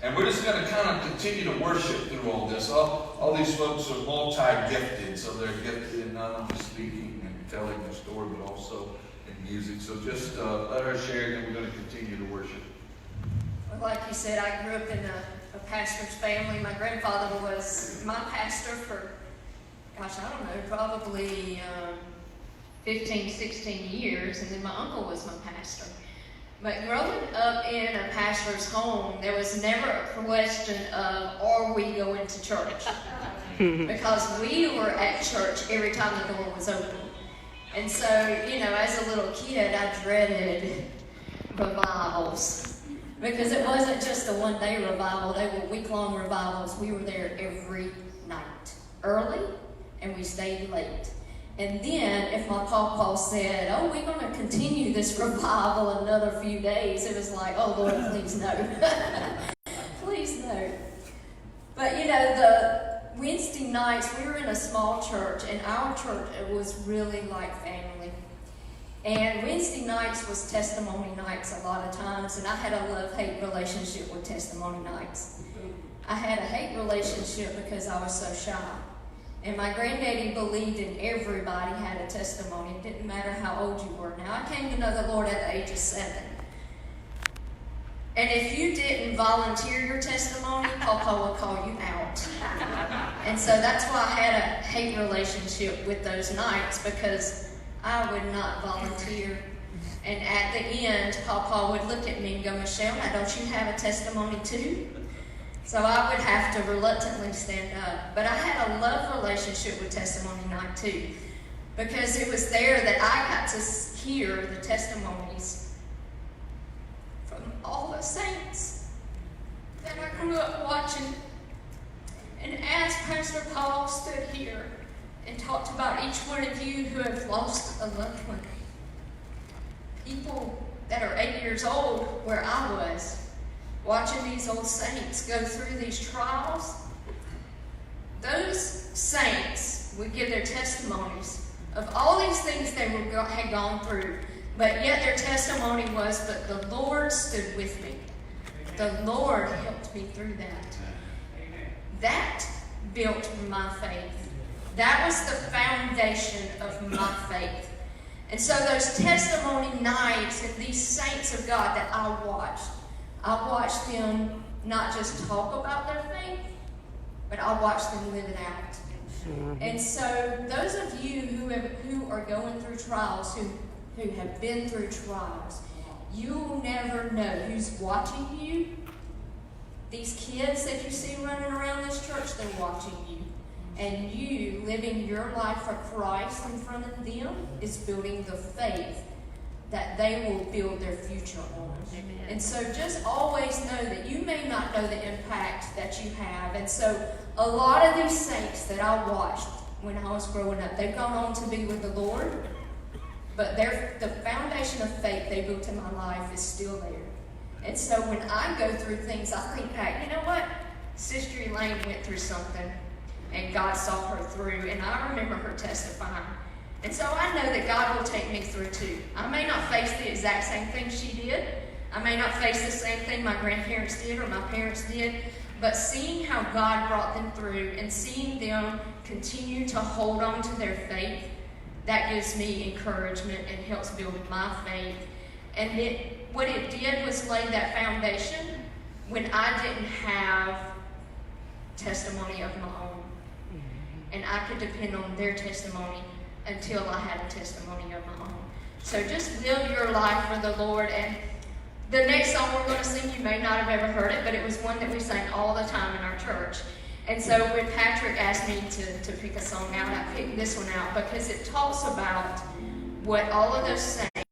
And we're just going to kind of continue to worship through all this. All these folks are multi-gifted, so they're gifted in not only speaking and telling the story, but also in music. So just let her share, and then we're going to continue to worship. Well, like you said, I grew up in a pastor's family. My grandfather was my pastor for, gosh, I don't know, probably 15, 16 years, and then my uncle was my pastor. But growing up in a pastor's home, there was never a question of, are we going to church? Because we were at church every time the door was open. And so, as a little kid, I dreaded revivals. Because it wasn't just a one-day revival, they were week-long revivals. We were there every night, early, and we stayed late. And then, if my pawpaw said, oh, we're going to continue this revival another few days, it was like, oh, Lord, please no. Please no. But, the Wednesday nights, we were in a small church, and our church was really like family. And Wednesday nights was testimony nights a lot of times, and I had a love-hate relationship with testimony nights. I had a hate relationship because I was so shy. And my granddaddy believed in everybody had a testimony. It didn't matter how old you were. Now, I came to know the Lord at the age of 7. And if you didn't volunteer your testimony, Papa would call you out. And so that's why I had a hate relationship with those nights, because I would not volunteer. And at the end, Papa would look at me and go, Michelle, now don't you have a testimony too? So I would have to reluctantly stand up. But I had a love relationship with Testimony Night too, because it was there that I got to hear the testimonies from all the saints that I grew up watching. And as Pastor Paul stood here and talked about each one of you who have lost a loved one, people that are 8 years old where I was, watching these old saints go through these trials, those saints would give their testimonies of all these things they had gone through, but yet their testimony was, but the Lord stood with me. The Lord helped me through that. That built my faith. That was the foundation of my faith. And so those testimony nights and these saints of God that I watched them not just talk about their faith, but I watched them live it out. Mm-hmm. And so those of you who are going through trials, who have been through trials, you'll never know who's watching you. These kids that you see running around this church, they're watching you. And you living your life for Christ in front of them is building the faith that they will build their future on. Amen. And so just always know that you may not know the impact that you have. And so a lot of these saints that I watched when I was growing up, they've gone on to be with the Lord, but the foundation of faith they built in my life is still there. And so when I go through things, I think back, you know what? Sister Elaine went through something, and God saw her through, and I remember her testifying. And so I know that God will take me through too. I may not face the exact same thing she did. I may not face the same thing my grandparents did or my parents did. But seeing how God brought them through and seeing them continue to hold on to their faith, that gives me encouragement and helps build my faith. And what it did was lay that foundation when I didn't have testimony of my own. And I could depend on their testimony until I had a testimony of my own. So just live your life for the Lord. And the next song we're going to sing, you may not have ever heard it, but it was one that we sang all the time in our church. And so when Patrick asked me to pick a song out, I picked this one out because it talks about what all of those saints,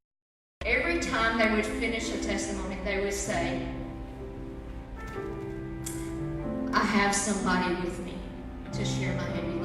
every time they would finish a testimony, they would say, I have somebody with me to share my heavy